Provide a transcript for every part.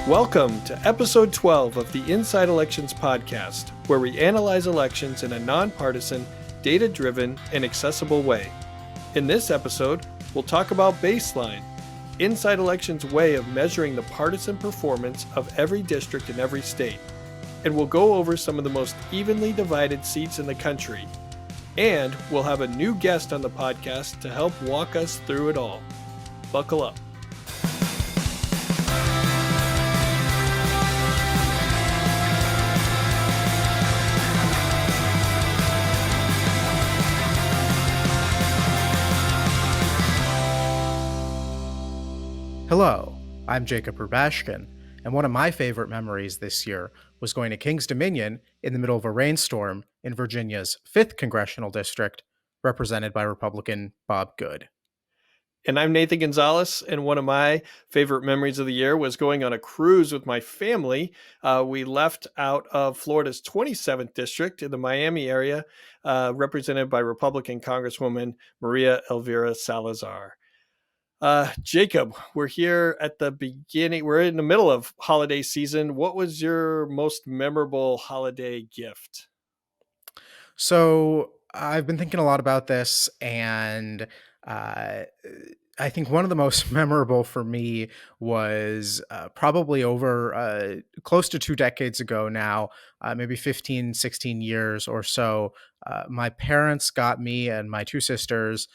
Welcome to episode 12 of the Inside Elections podcast, where we analyze elections in a nonpartisan, data-driven, and accessible way. In this episode, we'll talk about baseline, Inside Elections' way of measuring the partisan performance of every district in every state. And we'll go over some of the most evenly divided seats in the country. And we'll have a new guest on the podcast to help walk us through it all. Buckle up. Hello, I'm Jacob Rubashkin, and one of my favorite memories this year was going to King's Dominion in the middle of a rainstorm in Virginia's 5th Congressional District, represented by Republican Bob Good. And I'm Nathan Gonzales, and one of my favorite memories of the year was going on a cruise with my family. We left out of Florida's 27th district in the Miami area, represented by Republican Congresswoman Maria Elvira Salazar. Jacob, we're here at the beginning. We're in the middle of holiday season. What was your most memorable holiday gift? So I've been thinking a lot about this, and I think one of the most memorable for me was probably over close to 2 decades ago now, maybe 15, 16 years or so. My parents got me and my 2 sisters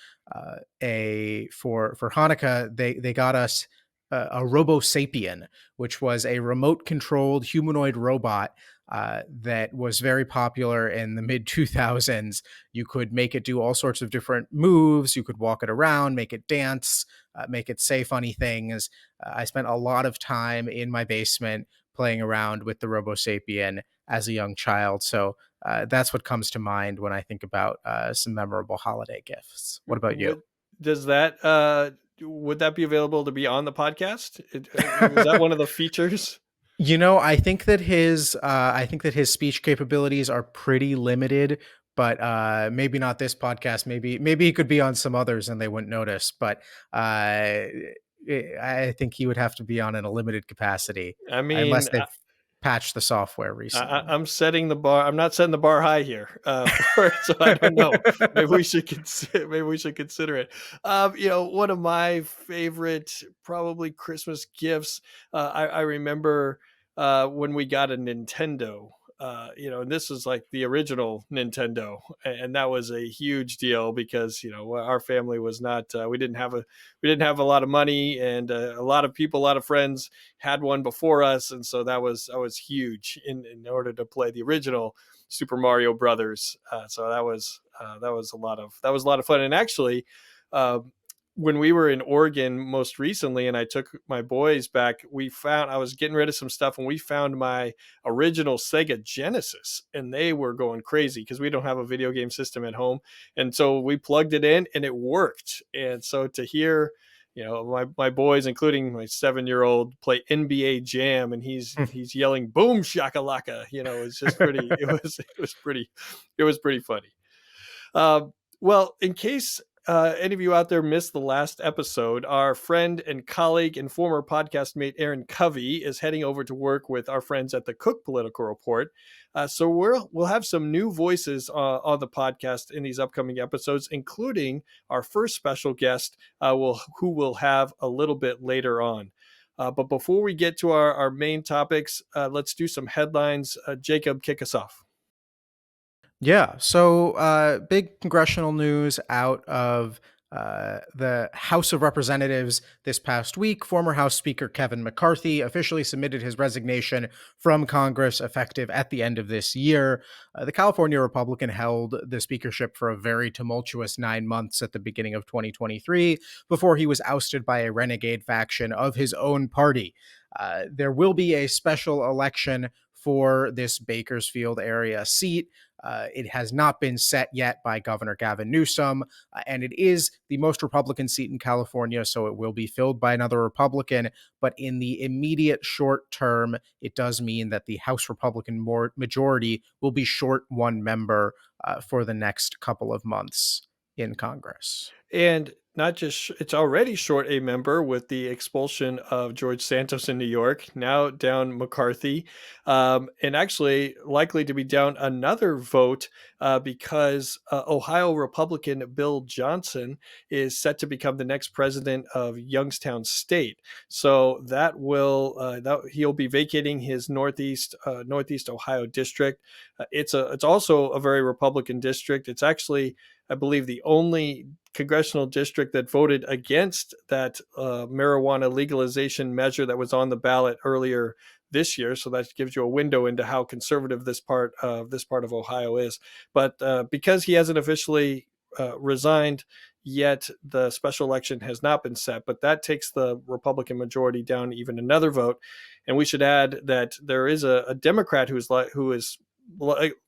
for Hanukkah. They got us a Robosapien, which was a remote controlled humanoid robot that was very popular in the mid 2000s. You could make it do all sorts of different moves. You could walk it around, make it dance, make it say funny things. I spent a lot of time in my basement playing around with the Robosapien as a young child. So that's what comes to mind when I think about some memorable holiday gifts. What about you? Would that be available to be on the podcast? Was that one of the features? You know, I think that his speech capabilities are pretty limited, but maybe not this podcast. Maybe he could be on some others and they wouldn't notice. But I think he would have to be on in a limited capacity. I mean, unless they've patched the software recently. I'm setting the bar. I'm not setting the bar high here, so I don't know. Maybe we should consider it. One of my favorite, probably Christmas gifts. I remember when we got a Nintendo. And this is like the original Nintendo, and that was a huge deal because our family was not. We didn't have a lot of money, and a lot of friends had one before us, and so that was huge in order to play the original Super Mario Brothers. So that was a lot of fun, and actually. When we were in Oregon most recently and I took my boys back, I was getting rid of some stuff and we found my original Sega Genesis, and they were going crazy because we don't have a video game system at home. And so we plugged it in and it worked. And so to hear, my boys, including my 7-year-old, play NBA Jam and he's yelling boom shakalaka, it's just pretty, it was pretty funny. Well, in case any of you out there missed the last episode, our friend and colleague and former podcast mate Aaron Covey is heading over to work with our friends at the Cook Political Report. So we'll have some new voices on the podcast in these upcoming episodes, including our first special guest, who we'll have a little bit later on. But before we get to our main topics, let's do some headlines. Jacob, kick us off. Yeah, so big congressional news out of the House of Representatives this past week. Former House Speaker Kevin McCarthy officially submitted his resignation from Congress effective at the end of this year. The California Republican held the speakership for a very tumultuous 9 months at the beginning of 2023 before he was ousted by a renegade faction of his own party. There will be a special election for this Bakersfield area seat. It has not been set yet by Governor Gavin Newsom, and it is the most Republican seat in California, so it will be filled by another Republican. But in the immediate short term, it does mean that the House Republican majority will be short one member for the next couple of months in Congress. And not just it's already short a member with the expulsion of George Santos in New York, now down McCarthy, and actually likely to be down another vote because Ohio Republican Bill Johnson is set to become the next president of Youngstown State. So that will he'll be vacating his Northeast Ohio district. It's also a very Republican district. It's actually, I believe, the only congressional district that voted against that marijuana legalization measure that was on the ballot earlier this year. So that gives you a window into how conservative this part of Ohio is. But because he hasn't officially resigned yet, the special election has not been set. But that takes the Republican majority down even another vote. And we should add that there is a Democrat who is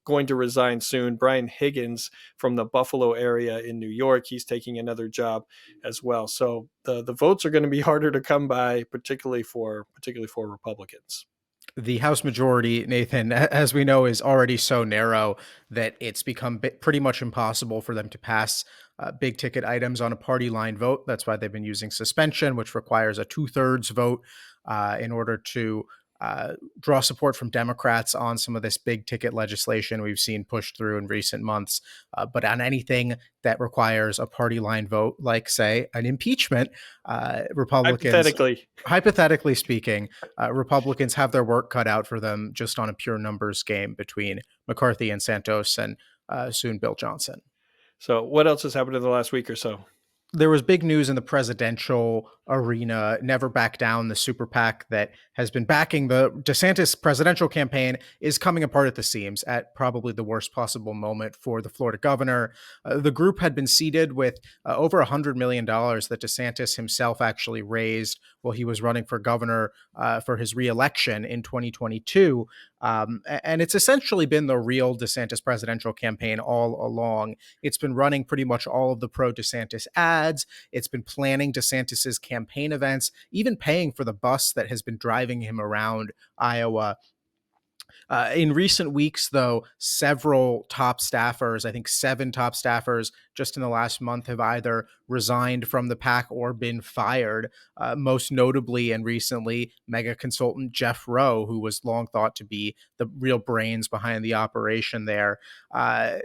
going to resign soon, Brian Higgins from the Buffalo area in New York. He's taking another job as well. So the votes are going to be harder to come by, particularly for Republicans. The House majority, Nathan, as we know, is already so narrow that it's become pretty much impossible for them to pass big ticket items on a party line vote. That's why they've been using suspension, which requires a 2/3 vote in order to draw support from Democrats on some of this big ticket legislation we've seen pushed through in recent months. But on anything that requires a party line vote, like, say, an impeachment, Republicans, Hypothetically. hypothetically speaking, Republicans have their work cut out for them just on a pure numbers game between McCarthy and Santos and soon Bill Johnson. So what else has happened in the last week or so? There was big news in the presidential arena. Never Back Down, the super PAC that has been backing the DeSantis presidential campaign, is coming apart at the seams at probably the worst possible moment for the Florida governor. The group had been seeded with over $100 million that DeSantis himself actually raised while he was running for governor for his reelection in 2022. And it's essentially been the real DeSantis presidential campaign all along. It's been running pretty much all of the pro DeSantis ads. It's been planning DeSantis's campaign events, even paying for the bus that has been driving him around Iowa. In recent weeks, though, several top staffers, I think 7 top staffers just in the last month, have either resigned from the PAC or been fired. Most notably and recently, mega consultant Jeff Rowe, who was long thought to be the real brains behind the operation there.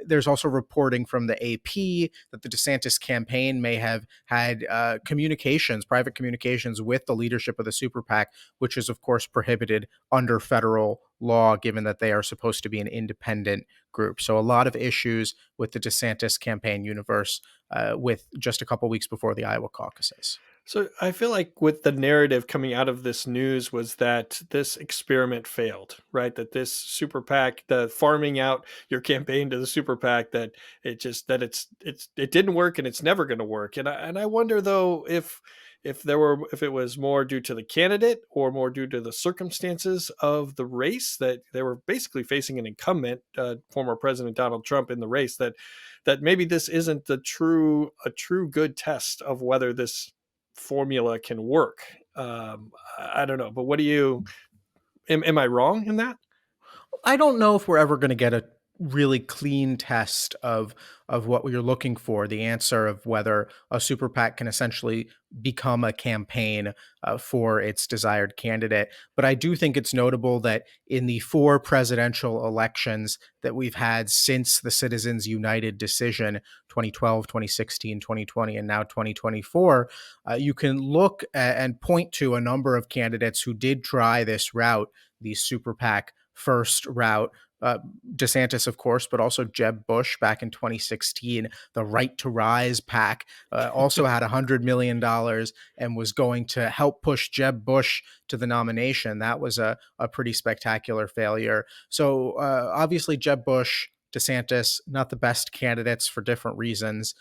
There's also reporting from the AP that the DeSantis campaign may have had private communications with the leadership of the super PAC, which is, of course, prohibited under federal law, given that they are supposed to be an independent group. So a lot of issues with the DeSantis campaign universe with just a couple weeks before the Iowa caucuses. So I feel like with the narrative coming out of this news was that this experiment failed, right? That this super PAC, the farming out your campaign to the super PAC, that it didn't work and it's never going to work. And I wonder though if it was more due to the candidate or more due to the circumstances of the race, that they were basically facing an incumbent, former President Donald Trump, in the race, that maybe this isn't a true good test of whether this formula can work. I don't know, but what do you? Am I wrong in that? I don't know if we're ever going to get a really clean test of what you're looking for, the answer of whether a super PAC can essentially become a campaign for its desired candidate. But I do think it's notable that in the 4 presidential elections that we've had since the Citizens United decision, 2012, 2016, 2020, and now 2024, you can look and point to a number of candidates who did try this route, the super PAC first route. DeSantis, of course, but also Jeb Bush back in 2016. The Right to Rise PAC also had $100 million and was going to help push Jeb Bush to the nomination. That was a pretty spectacular failure. So obviously, Jeb Bush, DeSantis, not the best candidates for different reasons,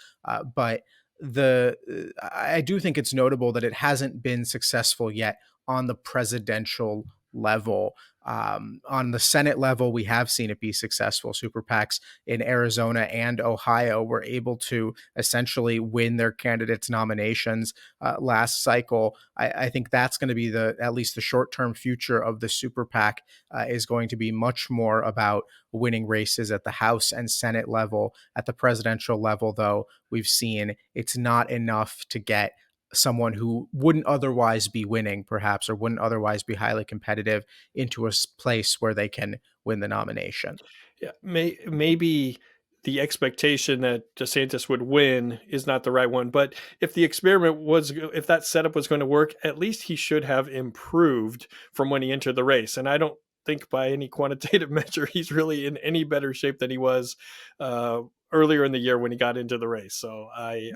but I do think it's notable that it hasn't been successful yet on the presidential level. On the Senate level, we have seen it be successful. Super PACs in Arizona and Ohio were able to essentially win their candidates' nominations last cycle. I think that's going to be at least the short term future of the super PAC is going to be much more about winning races at the House and Senate level. At the presidential level, though, we've seen it's not enough to get someone who wouldn't otherwise be winning, perhaps, or wouldn't otherwise be highly competitive into a place where they can win the nomination. Yeah, maybe the expectation that DeSantis would win is not the right one. But if that setup was going to work, at least he should have improved from when he entered the race. And I don't think by any quantitative measure he's really in any better shape than he was uh, earlier in the year when he got into the race. So I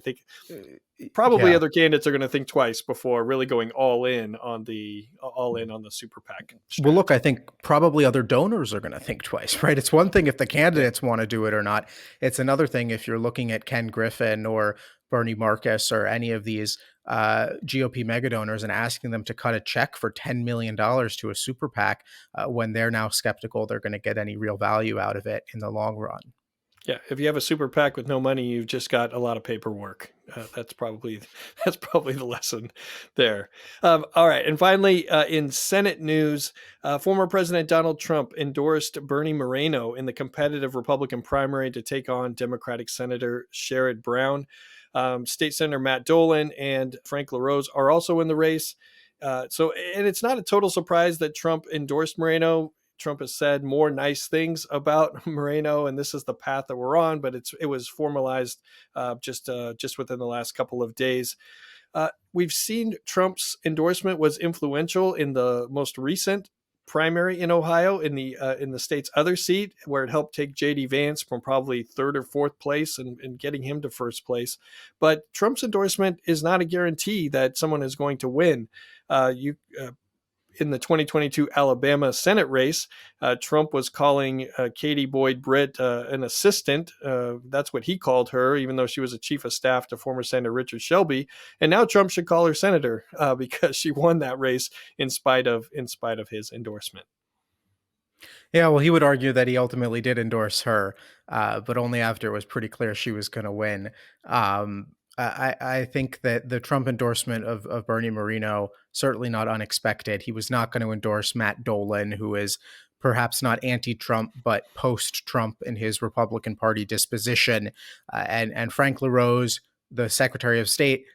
think probably Yeah. other candidates are going to think twice before really going all in on the super PAC Well, look, strategy. I think probably other donors are going to think twice, right? It's one thing if the Yeah. candidates want to do it or not. It's another thing if you're looking at Ken Griffin or Bernie Marcus or any of these GOP mega donors and asking them to cut a check for $10 million to a super PAC when they're now skeptical they're going to get any real value out of it in the long run. Yeah, if you have a super PAC with no money, you've just got a lot of paperwork. That's probably that's probably the lesson there. All right, and finally, in Senate news, former President Donald Trump endorsed Bernie Moreno in the competitive Republican primary to take on Democratic Senator Sherrod Brown. State Senator Matt Dolan and Frank LaRose are also in the race. And it's not a total surprise that Trump endorsed Moreno. Trump has said more nice things about Moreno, and this is the path that we're on. But it was formalized just within the last couple of days. We've seen Trump's endorsement was influential in the most recent primary in Ohio in the state's other seat, where it helped take J.D. Vance from probably third or fourth place and getting him to first place. But Trump's endorsement is not a guarantee that someone is going to win. You In the 2022 Alabama Senate race, Trump was calling Katie Boyd Britt an assistant. That's what he called her, even though she was a chief of staff to former Senator Richard Shelby. And now Trump should call her senator because she won that race in spite of his endorsement. Yeah, well, he would argue that he ultimately did endorse her, but only after it was pretty clear she was going to win. I think that the Trump endorsement of Bernie Moreno certainly not unexpected. He was not going to endorse Matt Dolan, who is perhaps not anti-Trump but post-Trump in his Republican Party disposition, and Frank LaRose, the Secretary of State,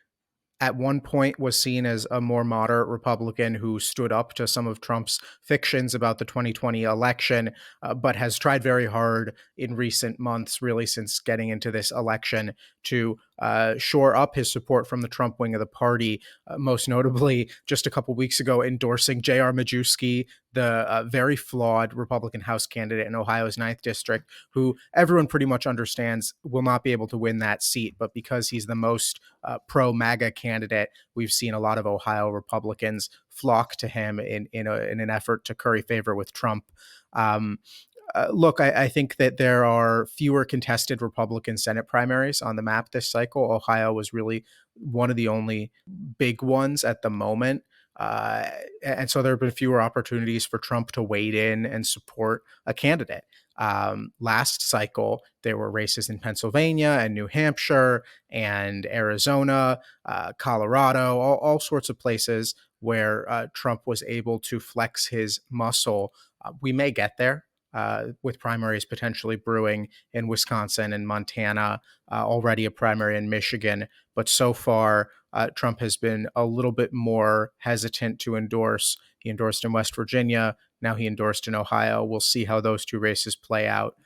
at one point was seen as a more moderate Republican who stood up to some of Trump's fictions about the 2020 election, but has tried very hard in recent months, really since getting into this election, to shore up his support from the Trump wing of the party. Most notably, just a couple weeks ago, endorsing J.R. Majewski, the very flawed Republican House candidate in Ohio's 9th District, who everyone pretty much understands will not be able to win that seat. But because he's the most pro MAGA candidate, we've seen a lot of Ohio Republicans flock to him in an effort to curry favor with Trump. Um, Look, I think that there are fewer contested Republican Senate primaries on the map this cycle. Ohio was really one of the only big ones at the moment. Uh, and so there have been fewer opportunities for Trump to wade in and support a candidate. Last cycle, there were races in Pennsylvania and New Hampshire and Arizona, Colorado, all sorts of places where Trump was able to flex his muscle. We may get there with primaries potentially brewing in Wisconsin and Montana, already a primary in Michigan. But so far, Trump has been a little bit more hesitant to endorse. He endorsed in West Virginia. Now he endorsed in Ohio. We'll see how those two races play out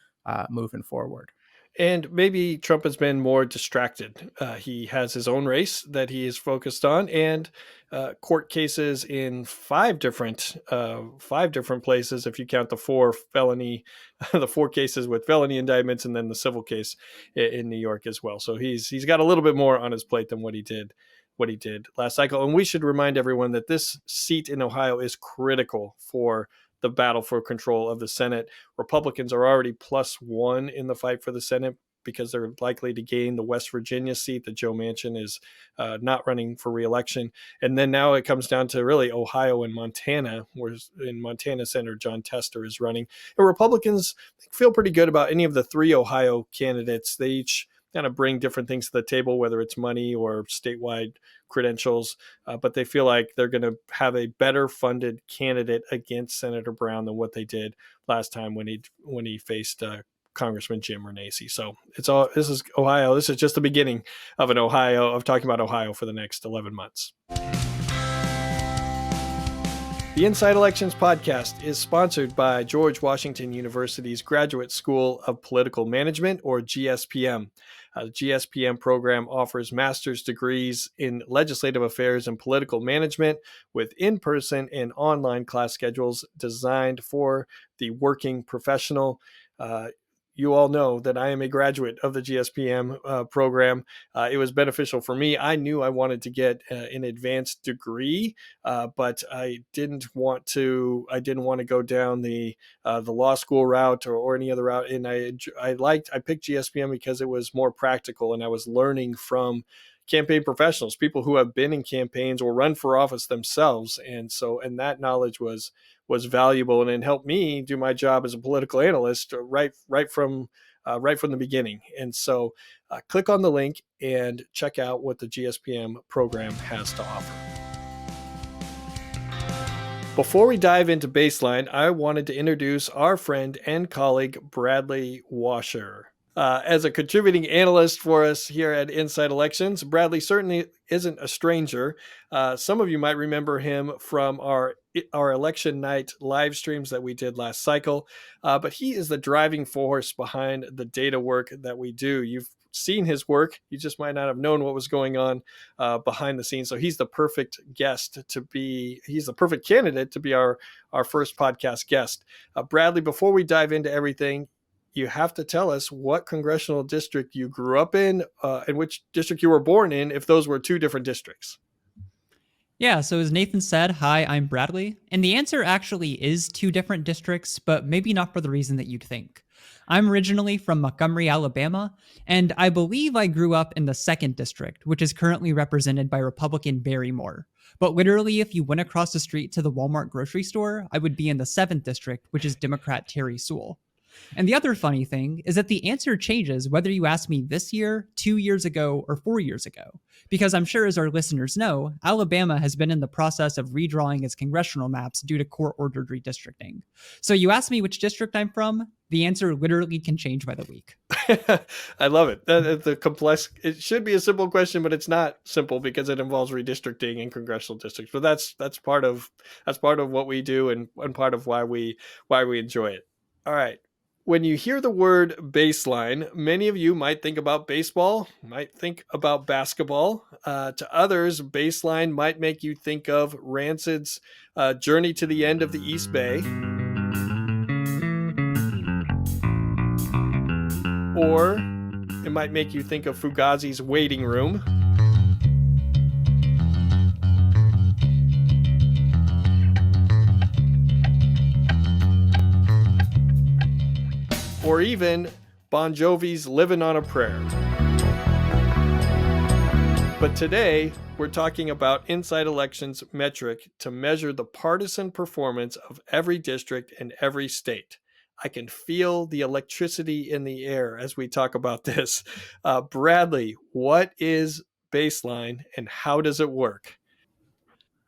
moving forward. And maybe Trump has been more distracted. He has his own race that he is focused on, and court cases in five different places, if you count the four cases with felony indictments, and then the civil case in New York as well. So he's got a little bit more on his plate than what he did last cycle. And we should remind everyone that this seat in Ohio is critical for the battle for control of the Senate. Republicans are already +1 in the fight for the Senate. because they're likely to gain the West Virginia seat that Joe Manchin is not running for reelection. And then now it comes down to really Ohio and Montana, where in Montana, Senator John Tester is running. And Republicans feel pretty good about any of the three Ohio candidates. They each kind of bring different things to the table, whether it's money or statewide credentials, but they feel like they're going to have a better funded candidate against Senator Brown than what they did last time when he faced Congressman Jim Renacci. So this is Ohio. This is just the beginning of talking about Ohio for the next 11 months. The Inside Elections podcast is sponsored by George Washington University's Graduate School of Political Management, or GSPM. The GSPM program offers master's degrees in legislative affairs and political management with in-person and online class schedules designed for the working professional. You all know that I am a graduate of the GSPM program. It was beneficial for me. I knew I wanted to get an advanced degree, but I didn't want to go down the law school route or any other route. And I picked GSPM because it was more practical, and I was learning from campaign professionals, people who have been in campaigns or run for office themselves, and that knowledge was valuable, and it helped me do my job as a political analyst right from the beginning. And so, click on the link and check out what the GSPM program has to offer. Before we dive into Baseline, I wanted to introduce our friend and colleague Bradley Wascher. As a contributing analyst for us here at Inside Elections, Bradley certainly isn't a stranger. Some of you might remember him from our election night live streams that we did last cycle, but he is the driving force behind the data work that we do. You've seen his work, you just might not have known what was going on behind the scenes. So he's the perfect candidate to be our first podcast guest. Bradley, before we dive into everything, you have to tell us what congressional district you grew up in and which district you were born in, if those were two different districts. Yeah, so as Nathan said, hi, I'm Bradley. And the answer actually is two different districts, but maybe not for the reason that you'd think. I'm originally from Montgomery, Alabama, and I believe I grew up in the 2nd District, which is currently represented by Republican Barry Moore. But literally, if you went across the street to the Walmart grocery store, I would be in the 7th District, which is Democrat Terry Sewell. And the other funny thing is that the answer changes whether you ask me this year, 2 years ago, or 4 years ago. Because I'm sure, as our listeners know, Alabama has been in the process of redrawing its congressional maps due to court-ordered redistricting. So you ask me which district I'm from, the answer literally can change by the week. I love it. It should be a simple question, but it's not simple because it involves redistricting in congressional districts. But that's part of what we do and part of why we enjoy it. All right. When you hear the word baseline, many of you might think about baseball, might think about basketball. To others, baseline might make you think of Rancid's Journey to the End of the East Bay. Or it might make you think of Fugazi's Waiting Room. Or even Bon Jovi's Livin' on a Prayer. But today, we're talking about Inside Elections metric to measure the partisan performance of every district in every state. I can feel the electricity in the air as we talk about this. Bradley, what is baseline and how does it work?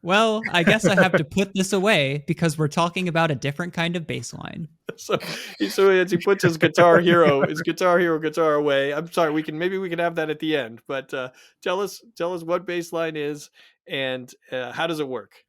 Well, I guess I have to put this away because we're talking about a different kind of baseline. So as he puts his guitar hero guitar away. I'm sorry, maybe we can have that at the end, but tell us what baseline is and how does it work?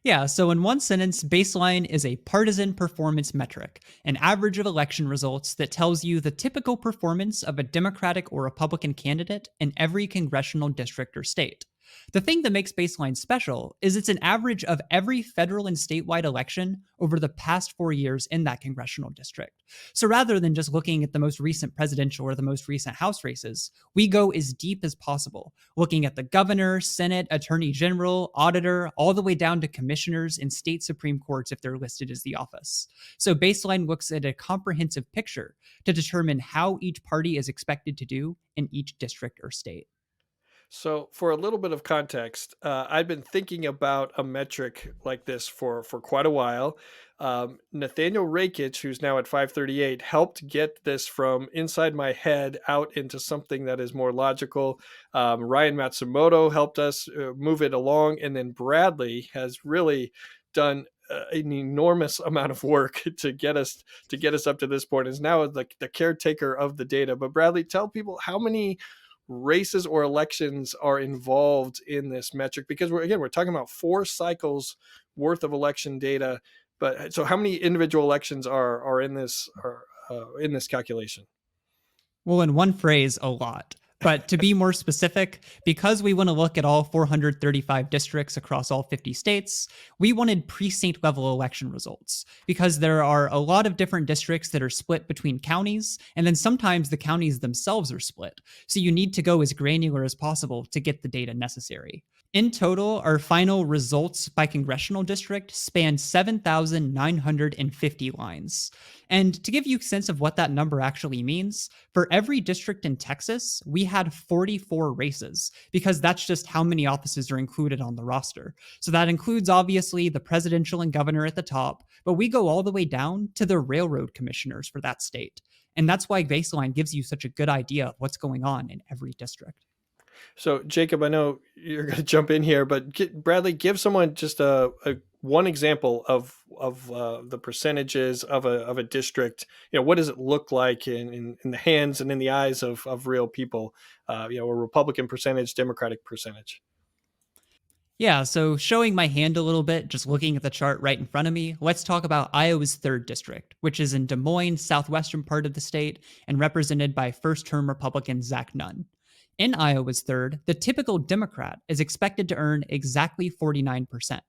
Yeah, so in one sentence, baseline is a partisan performance metric, an average of election results that tells you the typical performance of a Democratic or Republican candidate in every congressional district or state. The thing that makes baseline special is it's an average of every federal and statewide election over the past 4 years in that congressional district. So rather than just looking at the most recent presidential or the most recent House races, we go as deep as possible, looking at the governor, Senate, attorney general, auditor, all the way down to commissioners and state Supreme Courts if they're listed as the office. So baseline looks at a comprehensive picture to determine how each party is expected to do in each district or state. So, for a little bit of context, I've been thinking about a metric like this for quite a while. Nathaniel Rakich, who's now at 538, helped get this from inside my head out into something that is more logical. Ryan Matsumoto helped us move it along, and then Bradley has really done an enormous amount of work to get us up to this point. Is now the caretaker of the data. But Bradley, tell people how many races or elections are involved in this metric, because we're talking about 4 cycles worth of election data. But so how many individual elections are in this calculation? Well, in one phrase, a lot. But to be more specific, because we want to look at all 435 districts across all 50 states, we wanted precinct level election results because there are a lot of different districts that are split between counties, and then sometimes the counties themselves are split. So you need to go as granular as possible to get the data necessary. In total, our final results by congressional district span 7,950 lines. And to give you a sense of what that number actually means, for every district in Texas, we had 44 races because that's just how many offices are included on the roster. So that includes obviously the presidential and governor at the top, but we go all the way down to the railroad commissioners for that state. And that's why baseline gives you such a good idea of what's going on in every district. So, Jacob, I know you're going to jump in here, but Bradley, give someone just a one example of the percentages of a district. What does it look like in the hands and in the eyes of real people? A Republican percentage, Democratic percentage. Yeah, so showing my hand a little bit, just looking at the chart right in front of me, let's talk about Iowa's 3rd district, which is in Des Moines, southwestern part of the state, and represented by first term Republican Zach Nunn. In Iowa's 3rd, the typical Democrat is expected to earn exactly 49%,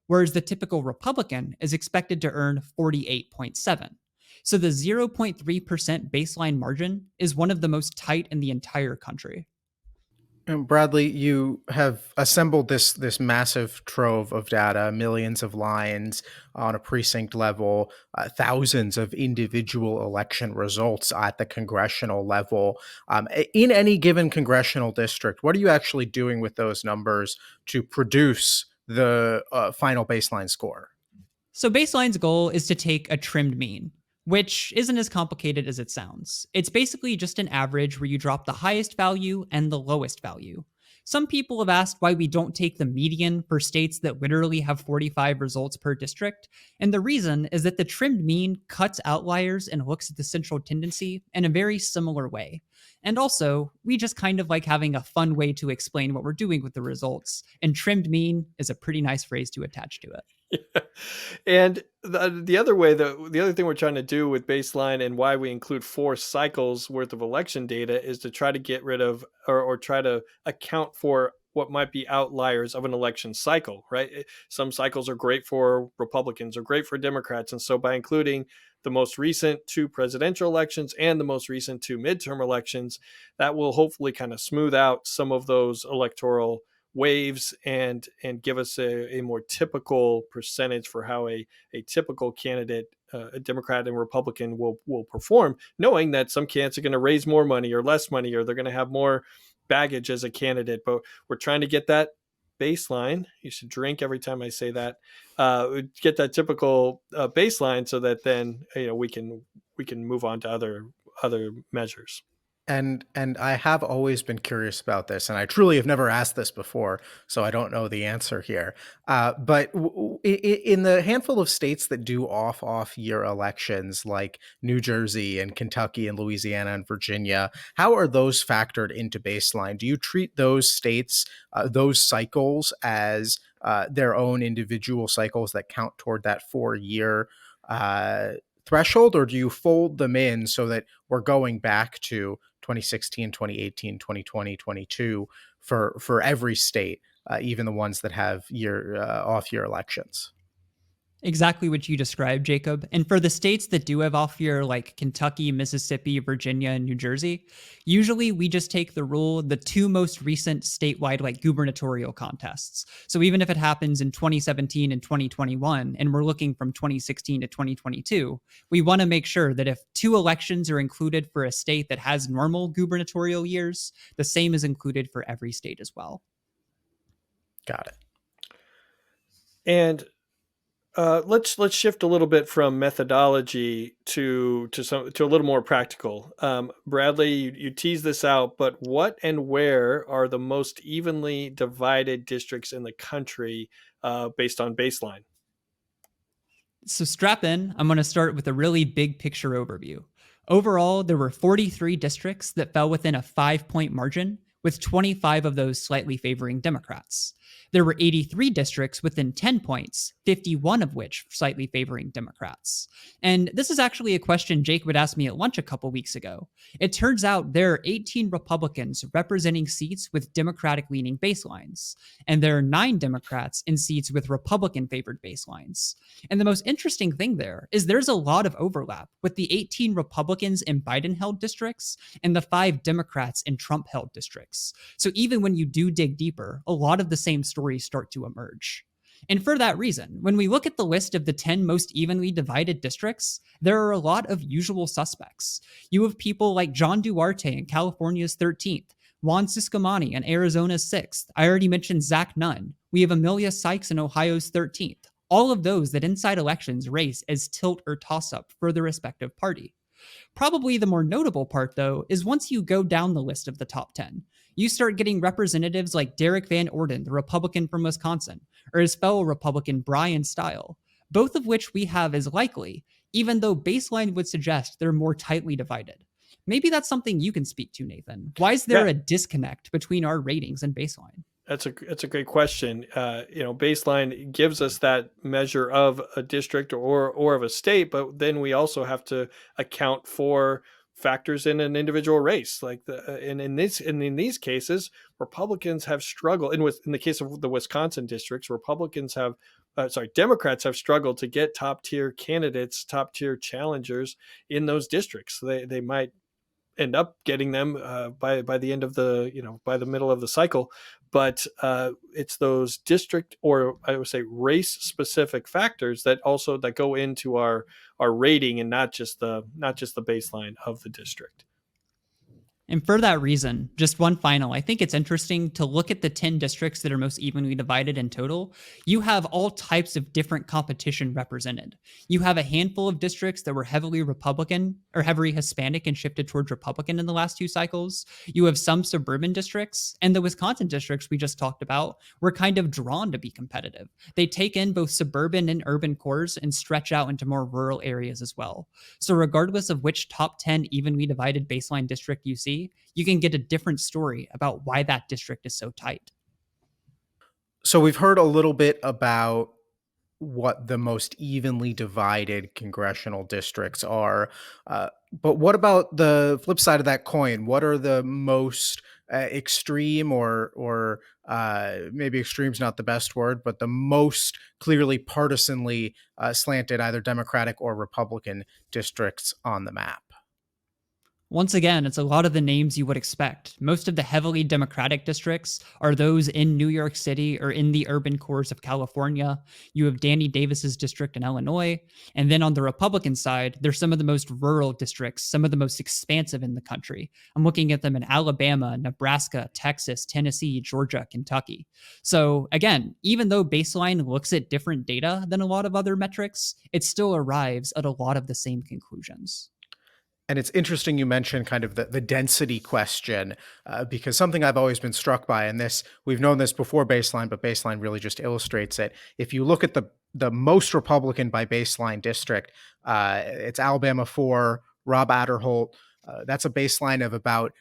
whereas the typical Republican is expected to earn 48.7. So the 0.3% baseline margin is one of the most tight in the entire country. And Bradley, you have assembled this massive trove of data, millions of lines on a precinct level, thousands of individual election results at the congressional level. In any given congressional district, what are you actually doing with those numbers to produce the final baseline score? So baseline's goal is to take a trimmed mean, which isn't as complicated as it sounds. It's basically just an average where you drop the highest value and the lowest value. Some people have asked why we don't take the median for states that literally have 45 results per district, and the reason is that the trimmed mean cuts outliers and looks at the central tendency in a very similar way. And also, we just kind of like having a fun way to explain what we're doing with the results, and trimmed mean is a pretty nice phrase to attach to it. And the other way, the other thing we're trying to do with baseline and why we include 4 cycles worth of election data is to try to get rid of or try to account for what might be outliers of an election cycle, right? Some cycles are great for Republicans or great for Democrats. And so by including the most recent 2 presidential elections and the most recent 2 midterm elections, that will hopefully kind of smooth out some of those electoral waves and give us a more typical percentage for how a typical candidate, a Democrat and Republican, will perform, knowing that some candidates are going to raise more money or less money, or they're going to have more baggage as a candidate. But we're trying to get that baseline. You should drink every time I say that. Get that typical baseline so that then we can move on to other measures. And I have always been curious about this, and I truly have never asked this before, so I don't know the answer here. But in the handful of states that do off year elections, like New Jersey and Kentucky and Louisiana and Virginia, how are those factored into baseline? Do you treat those states, those cycles, as their own individual cycles that count toward that 4 year threshold, or do you fold them in so that we're going back to 2016, 2018, 2020, 22 for every state? even the ones that have off-year elections. Exactly what you described, Jacob. And for the states that do have off year, like Kentucky, Mississippi, Virginia, and New Jersey, usually we just take the rule, the two most recent statewide, like gubernatorial contests. So even if it happens in 2017 and 2021, and we're looking from 2016 to 2022, we want to make sure that if two elections are included for a state that has normal gubernatorial years, the same is included for every state as well. Got it. And let's shift a little bit from methodology to a little more practical. Bradley, you tease this out, but what and where are the most evenly divided districts in the country based on baseline? So strap in. I'm going to start with a really big picture overview. Overall, there were 43 districts that fell within a 5-point margin, with 25 of those slightly favoring Democrats. There were 83 districts within 10 points, 51 of which slightly favoring Democrats. And this is actually a question Jake would ask me at lunch a couple weeks ago. It turns out there are 18 Republicans representing seats with Democratic-leaning baselines, and there are 9 Democrats in seats with Republican-favored baselines. And the most interesting thing there is there's a lot of overlap with the 18 Republicans in Biden-held districts and the 5 Democrats in Trump-held districts. So even when you do dig deeper, a lot of the same stories start to emerge. And for that reason, when we look at the list of the 10 most evenly divided districts, there are a lot of usual suspects. You have people like John Duarte in California's 13th, Juan Ciscomani in Arizona's 6th. I already mentioned Zach Nunn. We have Amelia Sykes in Ohio's 13th. All of those that inside elections race as tilt or toss up for the respective party. Probably the more notable part, though, is once you go down the list of the top 10, you start getting representatives like Derek Van Orden, the Republican from Wisconsin, or his fellow Republican Brian Stile, both of which we have as likely, even though baseline would suggest they're more tightly divided. Maybe that's something you can speak to, Nathan. Why is there a disconnect between our ratings and baseline? That's a great question. Baseline gives us that measure of a district or of a state, but then we also have to account for factors in an individual race. Like in these cases, Republicans have struggled. In the case of the Wisconsin districts, Democrats have struggled to get top tier candidates, top tier challengers in those districts. They might end up getting them by the end of by the middle of the cycle, but it's those district, or I would say race specific factors that go into our rating, and not just the baseline of the district. And for that reason, just one final, I think it's interesting to look at the 10 districts that are most evenly divided in total. You have all types of different competition represented. You have a handful of districts that were heavily Republican or heavily Hispanic and shifted towards Republican in the last 2 cycles. You have some suburban districts, and the Wisconsin districts we just talked about were kind of drawn to be competitive. They take in both suburban and urban cores and stretch out into more rural areas as well. So regardless of which top 10 evenly divided baseline district you see, you can get a different story about why that district is so tight. So we've heard a little bit about what the most evenly divided congressional districts are. But what about the flip side of that coin? What are the most extreme, or maybe extreme's not the best word, but the most clearly partisanly slanted, either Democratic or Republican districts on the map? Once again, it's a lot of the names you would expect. Most of the heavily Democratic districts are those in New York City or in the urban cores of California. You have Danny Davis's district in Illinois. And then on the Republican side, there's some of the most rural districts, some of the most expansive in the country. I'm looking at them in Alabama, Nebraska, Texas, Tennessee, Georgia, Kentucky. So again, even though baseline looks at different data than a lot of other metrics, it still arrives at a lot of the same conclusions. And it's interesting you mentioned kind of the density question, because something I've always been struck by, and we've known this before baseline, but baseline really just illustrates it. If you look at the most Republican by baseline district, it's Alabama 4, Rob Adderholt. That's a baseline of about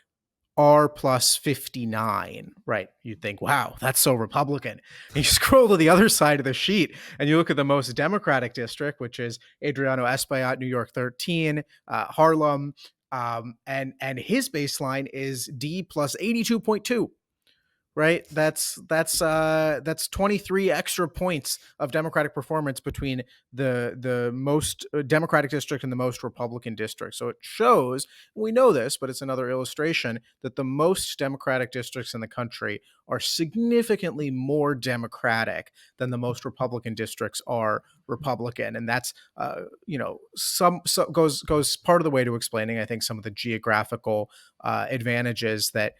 R plus 59, right? You'd think, wow, that's so Republican. And you scroll to the other side of the sheet and you look at the most Democratic district, which is Adriano Espaillat, New York 13, Harlem, and his baseline is D plus 82.2, right? That's 23 extra points of Democratic performance between the most Democratic district and the most Republican district. So it shows, we know this, but it's another illustration that the most Democratic districts in the country are significantly more Democratic than the most Republican districts are Republican, and that's some goes part of the way to explaining, I think, some of the geographical advantages that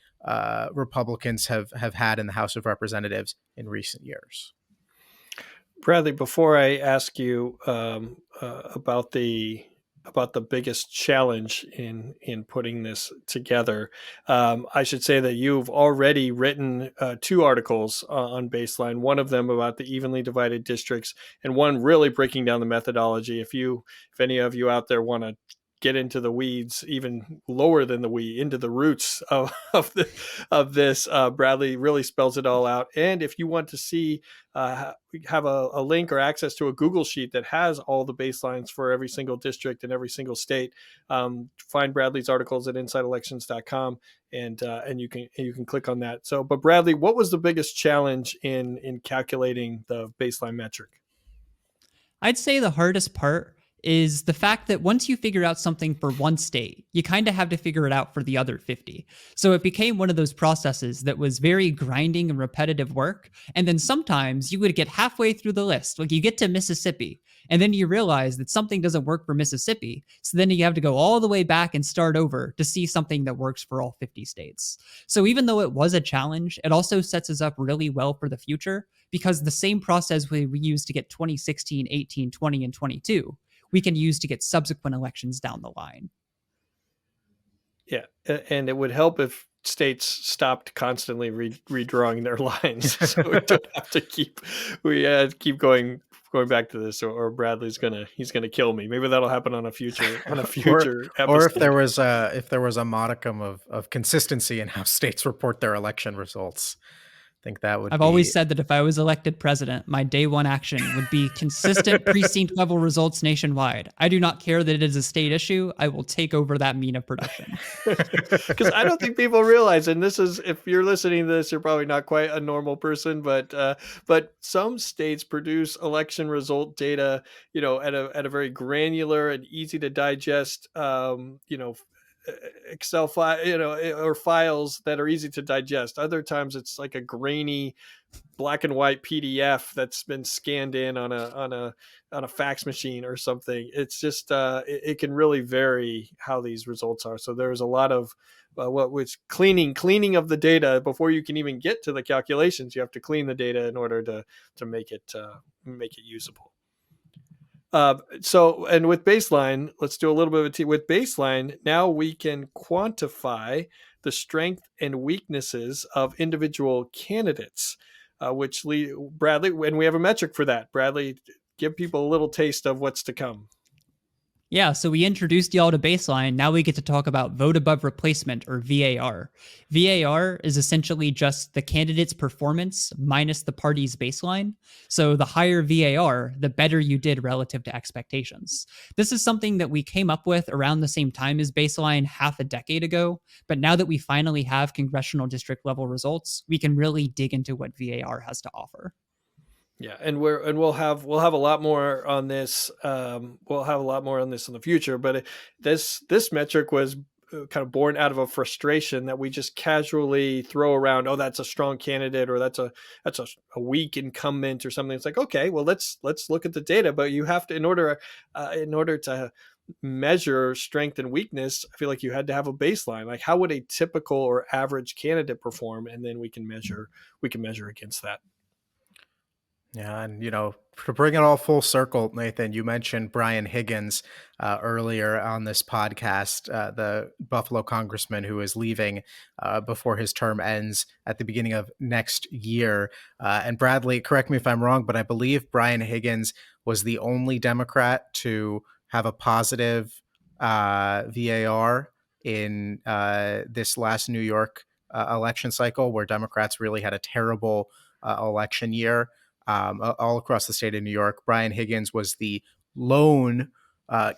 Republicans have had in the House of Representatives in recent years. Bradley, before I ask you about the biggest challenge in putting this together, I should say that you've already written two articles on Baseline. One of them about the evenly divided districts, and one really breaking down the methodology. If any of you out there want to get into the weeds, even lower than the weed, into the roots of this, Bradley really spells it all out. And if you want to see, have a link or access to a Google sheet that has all the baselines for every single district and every single state, find Bradley's articles at InsideElections.com, and you can click on that. So, but Bradley, what was the biggest challenge in calculating the baseline metric? I'd say the hardest part is the fact that once you figure out something for one state, you kind of have to figure it out for the other 50. So it became one of those processes that was very grinding and repetitive work. And then sometimes you would get halfway through the list, like you get to Mississippi, and then you realize that something doesn't work for Mississippi. So then you have to go all the way back and start over to see something that works for all 50 states. So even though it was a challenge, it also sets us up really well for the future, because the same process we used to get 2016, 18, 20, and 22, we can use to get subsequent elections down the line. Yeah, and it would help if states stopped constantly redrawing their lines, so we don't have to keep going back to this, or Bradley's he's gonna kill me. Maybe that'll happen on a future or episode. if there was a modicum of consistency in how states report their election results. I think that would I've be... always said that if I was elected president, my day one action would be consistent precinct level results nationwide. I do not care that it is a state issue. I will take over that mean of production. Because I don't think people realize, and this is, if you're listening to this, you're probably not quite a normal person, but some states produce election result data, at a very granular and easy to digest, Excel file, or files that are easy to digest. Other times it's like a grainy black and white PDF that's been scanned in on a fax machine or something. It's just it can really vary how these results are. So there's a lot of what was cleaning of the data before you can even get to the calculations. You have to clean the data in order to make it usable. And with Baseline, let's do a little bit with Baseline. Now we can quantify the strength and weaknesses of individual candidates, which lead Bradley, and we have a metric for that. Bradley, give people a little taste of what's to come. Yeah, so we introduced y'all to Baseline. Now we get to talk about vote above replacement, or VAR. VAR is essentially just the candidate's performance minus the party's baseline. So the higher VAR, the better you did relative to expectations. This is something that we came up with around the same time as Baseline half a decade ago. But now that we finally have congressional district level results, we can really dig into what VAR has to offer. Yeah, and we'll have a lot more on this. We'll have a lot more on this in the future. But this metric was kind of born out of a frustration that we just casually throw around. Oh, that's a strong candidate, or that's a weak incumbent, or something. It's like, okay, well, let's look at the data. But you have to, in order to measure strength and weakness, I feel like you had to have a baseline. Like, how would a typical or average candidate perform, and then we can measure against that. Yeah, and to bring it all full circle, Nathan, you mentioned Brian Higgins earlier on this podcast, the Buffalo congressman who is leaving before his term ends at the beginning of next year. And Bradley, correct me if I'm wrong, but I believe Brian Higgins was the only Democrat to have a positive VAR in this last New York election cycle, where Democrats really had a terrible election year. All across the state of New York. Brian Higgins was the lone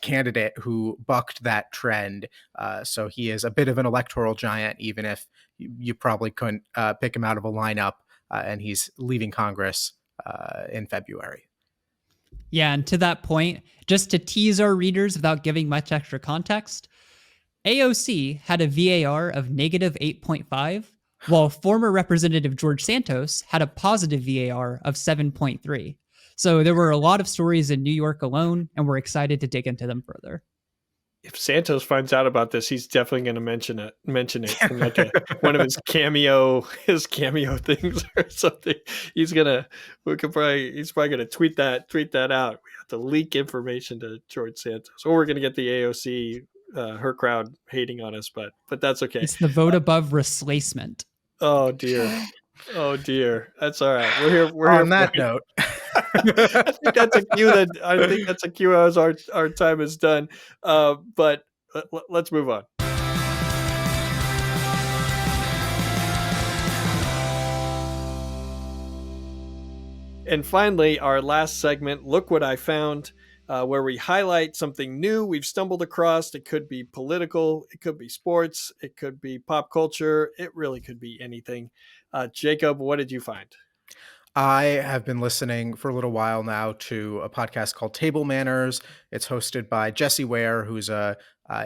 candidate who bucked that trend. So he is a bit of an electoral giant, even if you probably couldn't pick him out of a lineup, and he's leaving Congress in February. Yeah, and to that point, just to tease our readers without giving much extra context, AOC had a VAR of negative 8.5, while former Representative George Santos had a positive VAR of 7.3. So there were a lot of stories in New York alone, and we're excited to dig into them further. If Santos finds out about this, he's definitely going to mention it in like one of his cameo things or something. He's probably going to tweet that out. We have to leak information to George Santos, or we're going to get the AOC, her crowd hating on us, but that's okay. It's the vote above replacement. Oh dear. Oh dear. That's all right. We're here. We're On here that note. I think that's a cue as our time is done. But let's move on. And finally, our last segment, Look What I Found, where we highlight something new we've stumbled across. It could be political, it could be sports, it could be pop culture. It really could be anything. Jacob, what did you find? I have been listening for a little while now to a podcast called Table Manners. It's hosted by Jessie Ware, who's a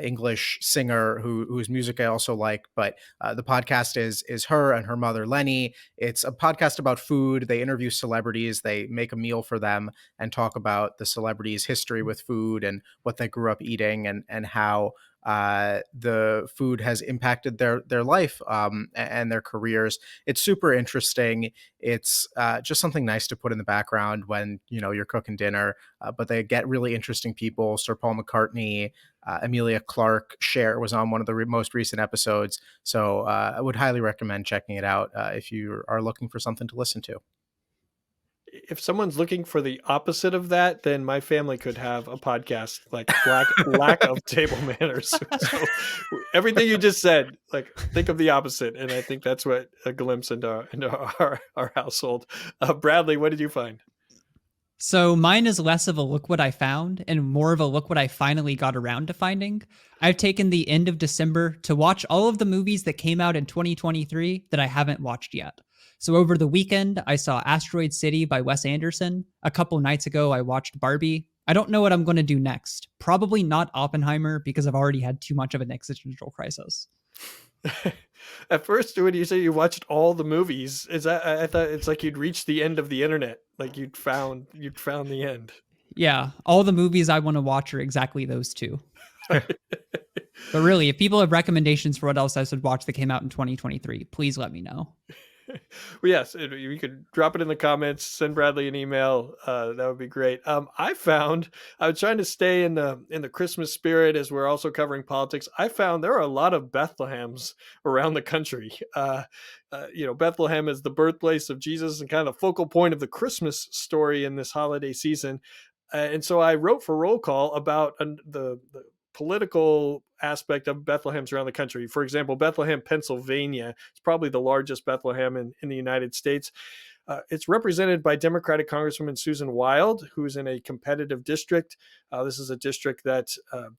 English singer whose music I also like. But the podcast is her and her mother, Lenny. It's a podcast about food. They interview celebrities. They make a meal for them and talk about the celebrities' history with food and what they grew up eating and how the food has impacted their life and their careers. It's super interesting. It's just something nice to put in the background when you're cooking dinner. But they get really interesting people. Sir Paul McCartney, Emilia Clarke, Cher was on one of the most recent episodes. So I would highly recommend checking it out if you are looking for something to listen to. If someone's looking for the opposite of that, then my family could have a podcast like lack of table manners. So everything you just said, like think of the opposite, and I think that's what a glimpse into our household. Bradley, what did you find? So mine is less of a look what I found and more of a look what I finally got around to finding. I've taken the end of December to watch all of the movies that came out in 2023 that I haven't watched yet. So over the weekend, I saw Asteroid City by Wes Anderson. A couple nights ago, I watched Barbie. I don't know what I'm going to do next. Probably not Oppenheimer because I've already had too much of an existential crisis. At first, when you say you watched all the movies, I thought it's like you'd reached the end of the internet, like you'd found the end. Yeah, all the movies I want to watch are exactly those two. But really, if people have recommendations for what else I should watch that came out in 2023, please let me know. Well, yes, you could drop it in the comments, send Bradley an email. That would be great. I was trying to stay in the Christmas spirit as we're also covering politics. I found there are a lot of Bethlehems around the country. Bethlehem is the birthplace of Jesus and kind of the focal point of the Christmas story in this holiday season. And so I wrote for Roll Call about the political aspect of Bethlehems around the country. For example, Bethlehem, Pennsylvania is probably the largest Bethlehem in the United States. It's represented by Democratic Congresswoman Susan Wild, who's in a competitive district. This is a district that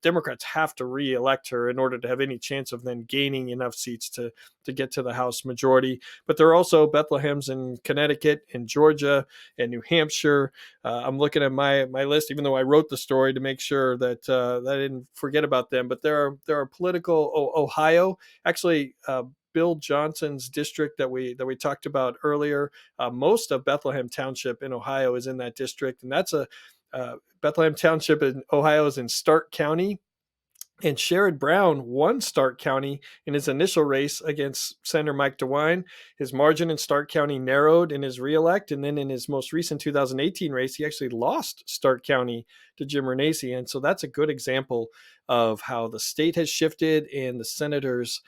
Democrats have to re-elect her in order to have any chance of then gaining enough seats to get to the House majority. But there are also Bethlehems in Connecticut, in Georgia, and New Hampshire. I'm looking at my list, even though I wrote the story to make sure that I didn't forget about them. But there are political Ohio, actually. Bill Johnson's district that we talked about earlier. Most of Bethlehem Township in Ohio is in that district, and that's Bethlehem Township in Ohio is in Stark County. And Sherrod Brown won Stark County in his initial race against Senator Mike DeWine. His margin in Stark County narrowed in his reelect, and then in his most recent 2018 race, he actually lost Stark County to Jim Renacci. And so that's a good example of how the state has shifted and the senators'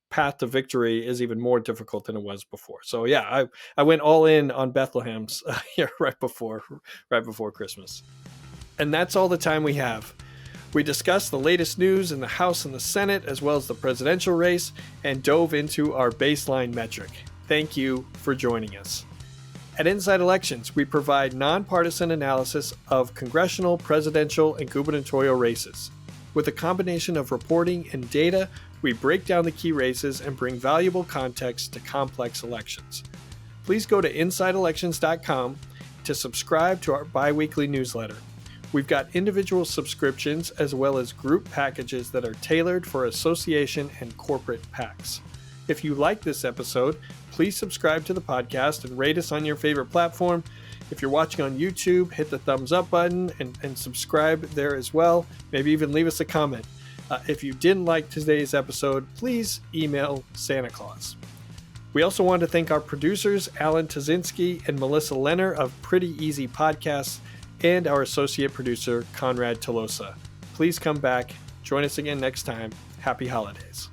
path to victory is even more difficult than it was before. So yeah, I went all in on Bethlehem's right before Christmas. And that's all the time we have. We discussed the latest news in the House and the Senate, as well as the presidential race, and dove into our baseline metric. Thank you for joining us. At Inside Elections, we provide nonpartisan analysis of congressional, presidential, and gubernatorial races. With a combination of reporting and data, we break down the key races and bring valuable context to complex elections. Please go to InsideElections.com to subscribe to our bi-weekly newsletter. We've got individual subscriptions as well as group packages that are tailored for association and corporate PACs. If you like this episode, please subscribe to the podcast and rate us on your favorite platform. If you're watching on YouTube, hit the thumbs up button and subscribe there as well. Maybe even leave us a comment. If you didn't like today's episode, please email Santa Claus. We also want to thank our producers, Alan Tazinski and Melissa Lenner of Pretty Easy Podcasts, and our associate producer, Conrad Tolosa. Please come back. Join us again next time. Happy holidays.